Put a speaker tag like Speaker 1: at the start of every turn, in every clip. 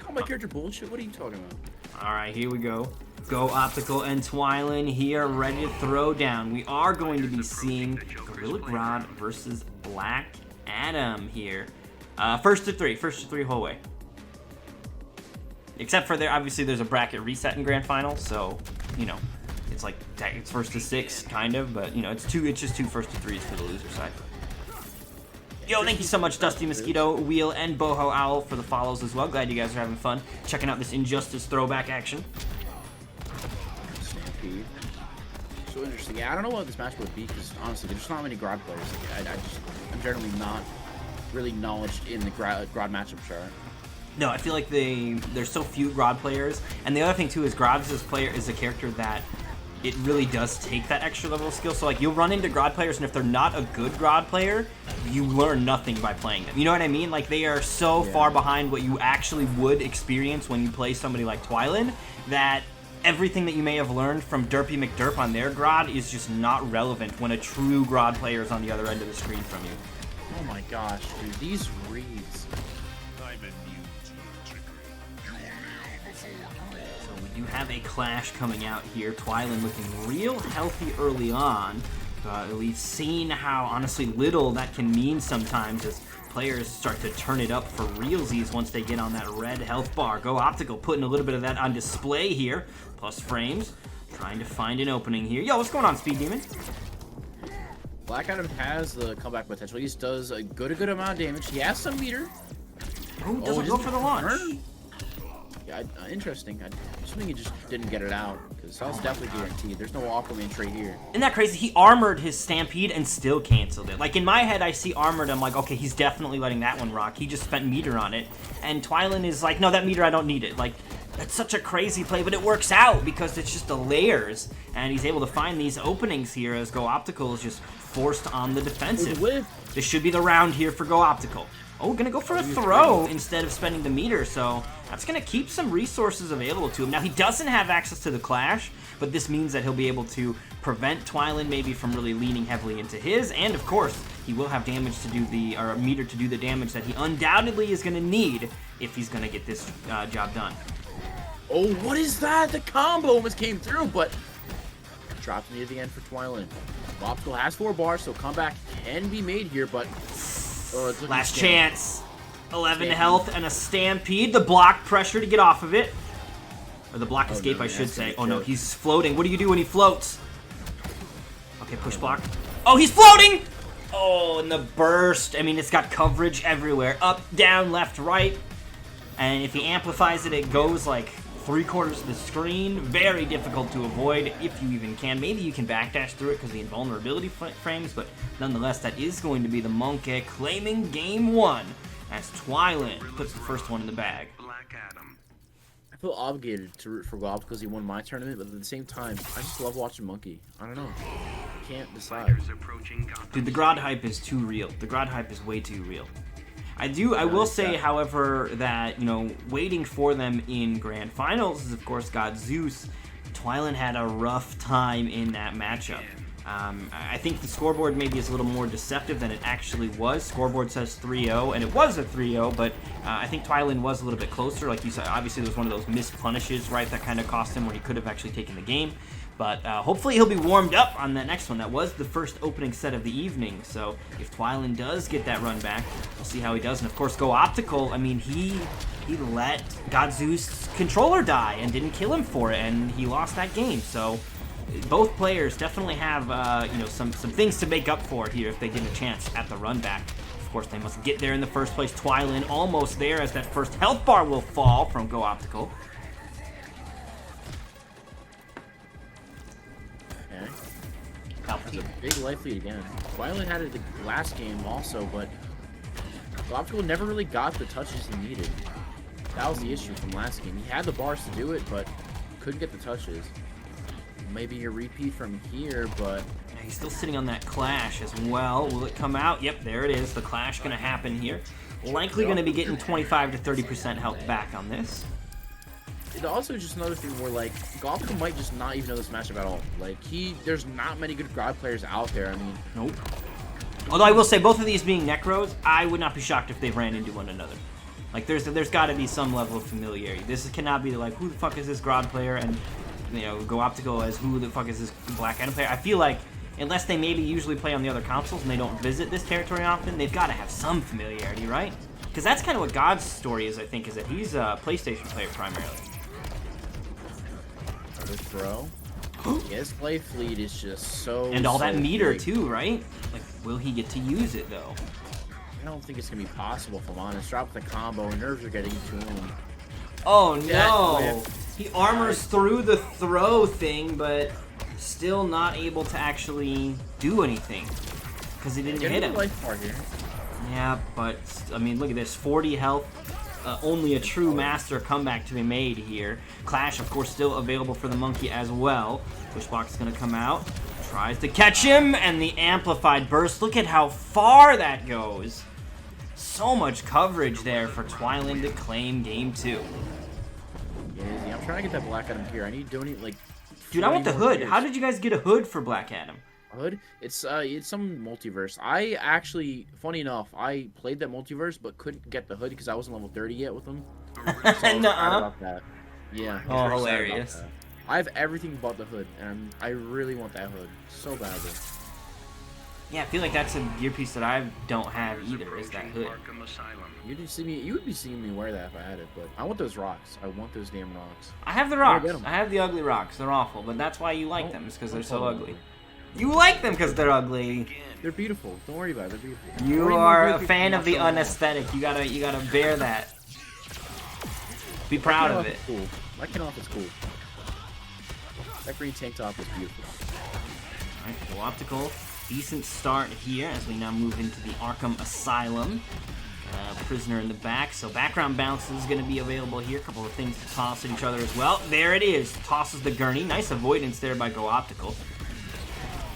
Speaker 1: call my character bullshit? What are you talking about?
Speaker 2: All right, here we go. Go Optical and TwYLNn here, ready to throw down. We are going to be seeing Gorilla Grodd versus Black Adam here. First to three whole way. Except for there, obviously there's a bracket reset in Grand Final, so, you know, it's like, it's first to 6, kind of, but, you know, it's just two first to 3s for the loser side. Yo, thank you so much, Dusty Mosquito, Wheel, and Boho Owl for the follows as well. Glad you guys are having fun checking out this Injustice throwback action.
Speaker 1: Stampede. So interesting. Yeah, I don't know what this match would be, because honestly, there's just not many Grodd players. I'm generally not really knowledge in the Grodd matchup chart.
Speaker 2: No, I feel like there's so few Grodd players, and the other thing too is Grodd is a character that it really does take that extra level of skill. So like you'll run into Grodd players, and if they're not a good Grodd player, you learn nothing by playing them. You know what I mean? Like they are so far behind what you actually would experience when you play somebody like TwYLNn that everything that you may have learned from Derpy McDerp on their Grodd is just not relevant when a true Grodd player is on the other end of the screen from you.
Speaker 1: Oh my gosh, dude, these reads.
Speaker 2: You have a clash coming out here. TwYLNn looking real healthy early on. We've seen how, honestly, little that can mean sometimes as players start to turn it up for realsies once they get on that red health bar. Go Optical putting a little bit of that on display here. Plus frames. Trying to find an opening here. Yo, what's going on, Speed Demon?
Speaker 1: Black Adam has the comeback potential. He does a good amount of damage. He has some meter.
Speaker 2: Oh, doesn't go for the launch.
Speaker 1: Yeah, interesting. I'm assuming he just didn't get it out, because that was definitely guaranteed. There's no Aquaman trade here.
Speaker 2: Isn't that crazy? He armored his Stampede and still canceled it. Like, in my head, I see armored, I'm like, okay, he's definitely letting that one rock. He just spent meter on it. And TwYLNn is like, no, that meter, I don't need it. Like, that's such a crazy play, but it works out because it's just the layers. And he's able to find these openings here as Go Optical is just forced on the defensive. This should be the round here for Go Optical. Oh, gonna go for a throw instead of spending the meter, so that's gonna keep some resources available to him. Now, he doesn't have access to the Clash, but this means that he'll be able to prevent TwYLNn maybe from really leaning heavily into his, and of course, he will have damage to do or meter to do the damage that he undoubtedly is gonna need if he's gonna get this job done.
Speaker 1: Oh, what is that? The combo almost came through, but dropped near the end for TwYLNn. Optical has 4 bars, so comeback can be made here, but
Speaker 2: last chance. 11 health and a Stampede. The block pressure to get off of it. Or the block escape, no, I should say. Oh no, he's floating. What do you do when he floats? Okay, push block. Oh, he's floating! Oh, and the burst. I mean, it's got coverage everywhere. Up, down, left, right. And if he amplifies it, it goes like 3/4 of the screen. Very difficult to avoid if you even can. Maybe you can backdash through it because of the invulnerability frames, but nonetheless, that is going to be the Monkey claiming game 1 as TwYLNn puts the first one in the bag.
Speaker 1: I feel obligated to root for Gob because he won my tournament, but at the same time, I just love watching Monkey. I don't know. I can't decide.
Speaker 2: Dude, the Grodd hype is too real. The Grodd hype is way too real. I will say, however, that, you know, waiting for them in Grand Finals is, of course, God Zeus. TwYLNn had a rough time in that matchup. I think the scoreboard maybe is a little more deceptive than it actually was. Scoreboard says 3-0, and it was a 3-0, but I think TwYLNn was a little bit closer. Like you said, obviously there was one of those missed punishes, right, that kind of cost him where he could have actually taken the game. But hopefully he'll be warmed up on that next one. That was the first opening set of the evening, so if TwYLNn does get that run back, we'll see how he does. And of course, Go Optical, I mean, he let God Zeus' controller die and didn't kill him for it, and he lost that game. So both players definitely have you know, some things to make up for here if they get a chance at the run back. Of course, they must get there in the first place. TwYLNn almost there as that first health bar will fall from Go Optical.
Speaker 1: That's a big life lead again. TwYLNn had it the last game also, but Optical never really got the touches he needed. That was the issue from last game. He had the bars to do it, but couldn't get the touches. Maybe a repeat from here, but
Speaker 2: yeah, he's still sitting on that Clash as well. Will it come out? Yep, there it is. The Clash going to happen here. Likely going to be getting 25 to 30% health back on this.
Speaker 1: It's also just another thing where, like, Optical might just not even know this matchup at all. Like, there's not many good Grodd players out there. I mean,
Speaker 2: nope. Although I will say, both of these being Necros, I would not be shocked if they ran into one another. Like, there's got to be some level of familiarity. This cannot be like, who the fuck is this GRODD player, and you know, go Opticaal as who the fuck is this Black Adam player. I feel like unless they maybe usually play on the other consoles and they don't visit this territory often, they've got to have some familiarity, right? Because that's kind of what God's story is, I think, is that he's a PlayStation player primarily.
Speaker 1: Another throw. His play fleet is just so.
Speaker 2: And all that meter
Speaker 1: big.
Speaker 2: too, right? Like, will he get to use it though?
Speaker 1: I don't think it's gonna be possible, if I'm honest. Drop the combo, nerves are getting to him.
Speaker 2: Oh no! He armors through the throw thing, but still not able to actually do anything because he didn't hit him.
Speaker 1: Life bar here.
Speaker 2: Yeah, but I mean, look at this: 40 health. Only a true master comeback to be made here. Clash, of course, still available for the monkey as well. Pushblock is going to come out. Tries to catch him, and the amplified burst. Look at how far that goes. So much coverage there for TwYLNN to claim game 2.
Speaker 1: Yeah, I'm trying to get that Black Adam here. I need to donate like.
Speaker 2: Dude, I want the hood. How did you guys get a hood for Black Adam?
Speaker 1: Hood? It's some multiverse. I actually, funny enough, I played that multiverse but couldn't get the hood because I wasn't level 30 yet with them. So I was sad about that. Yeah.
Speaker 2: Oh, hilarious.
Speaker 1: I have everything but the hood, and I really want that hood so badly.
Speaker 2: Yeah, I feel like that's a gear piece that I don't have either, is that hood.
Speaker 1: You would be seeing me wear that if I had it, but I want those rocks. I want those damn rocks.
Speaker 2: I have the rocks. I have the ugly rocks. They're awful, but that's why you like them, is because they're so ugly. You like them because they're ugly.
Speaker 1: They're beautiful. Don't worry about it. They're beautiful.
Speaker 2: You are a fan of the unaesthetic. You gotta bear that. Be proud of it.
Speaker 1: Cool. My off is cool. That green tank top is beautiful.
Speaker 2: Alright, go Optical. Decent start here as we now move into the Arkham Asylum. Prisoner in the back, so background bounce is going to be available here. A couple of things to toss at each other as well. There it is. Tosses the gurney. Nice avoidance there by Go Optical.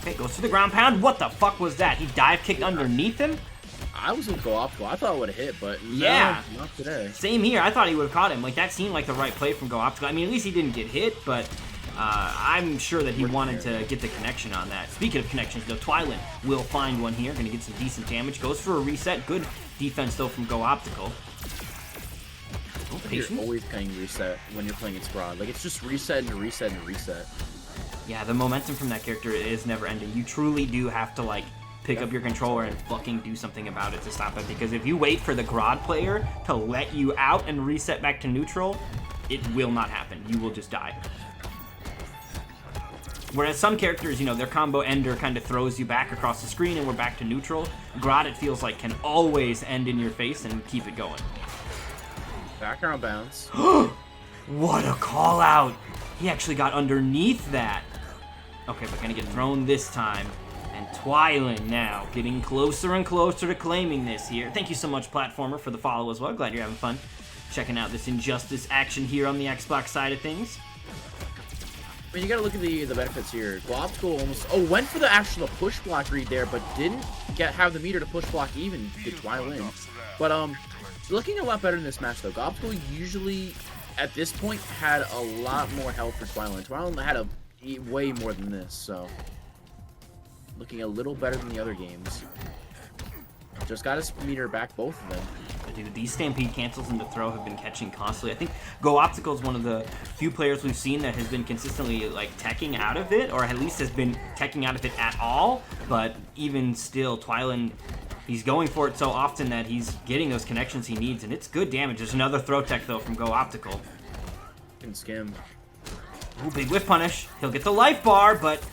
Speaker 2: Okay, goes to the ground pound. What the fuck was that? He dive kicked underneath him?
Speaker 1: I was going to go Optical. I thought it would have hit, but
Speaker 2: yeah,
Speaker 1: no, not today.
Speaker 2: Same here. I thought he would have caught him. Like, that seemed like the right play from Go Optical. I mean, at least he didn't get hit, but I'm sure that he wanted to get the connection on that. Speaking of connections, though, TwYLNN will find one here. Going to get some decent damage. Goes for a reset. Good defense, though, from Go Optical. Oh,
Speaker 1: you're always playing reset when you're playing GRODD. Like, it's just reset and reset and reset.
Speaker 2: Yeah, the momentum from that character is never ending. You truly do have to, like, pick up your controller and fucking do something about it to stop it. Because if you wait for the GRODD player to let you out and reset back to neutral, it will not happen. You will just die. Whereas some characters, you know, their combo ender kind of throws you back across the screen and we're back to neutral. GRODD, it feels like, can always end in your face and keep it going.
Speaker 1: Background bounce.
Speaker 2: What a call out! He actually got underneath that. Okay, but gonna get thrown this time. And TwYLNN now getting closer and closer to claiming this here. Thank you so much, Platformer, for the follow as well. Glad you're having fun checking out this Injustice action here on the Xbox side of things.
Speaker 1: I mean, you gotta look at the benefits here. Go Optical almost went for the actual push block read there, but didn't have the meter to push block even did TwYLNN. But looking a lot better in this match though. Go Optical usually at this point had a lot more health for TwYLNN. TwYLNN had way more than this, so looking a little better than the other games. Just got his meter back, both of them.
Speaker 2: Dude, these Stampede cancels into throw have been catching constantly. I think Go Optical is one of the few players we've seen that has been consistently, like, teching out of it, or at least has been teching out of it at all. But even still, TwYLNN, he's going for it so often that he's getting those connections he needs, and it's good damage. There's another throw tech, though, from Go Optical.
Speaker 1: Can skim.
Speaker 2: Ooh, big whiff punish. He'll get the life bar, but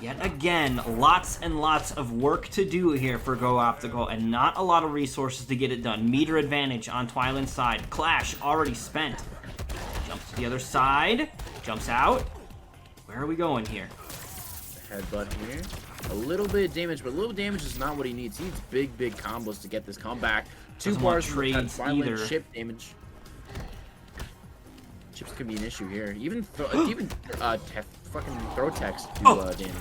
Speaker 2: yet again, lots and lots of work to do here for Go Optical, and not a lot of resources to get it done. Meter advantage on TwYLNN's side. Clash already spent. Jumps to the other side. Jumps out. Where are we going here?
Speaker 1: Headbutt here. A little bit of damage, but a little damage is not what he needs. He needs big, big combos to get this comeback. Two bars from TwYLNN chip damage. Chips could be an issue here. Even fucking throw text do damage.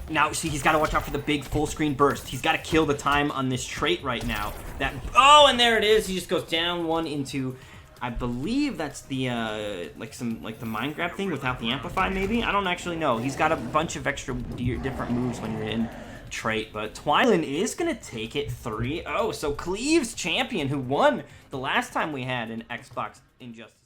Speaker 2: Now, see, he's got to watch out for the big full screen burst. He's got to kill the time on this trait right now. And there it is. He just goes down one into, I believe that's the like the mind grab thing without the amplify. Maybe I don't actually know. He's got a bunch of extra different moves when you're in trait, but TwYLNN is going to take it 3-0. So Cleve's champion, who won the last time we had an Xbox Injustice.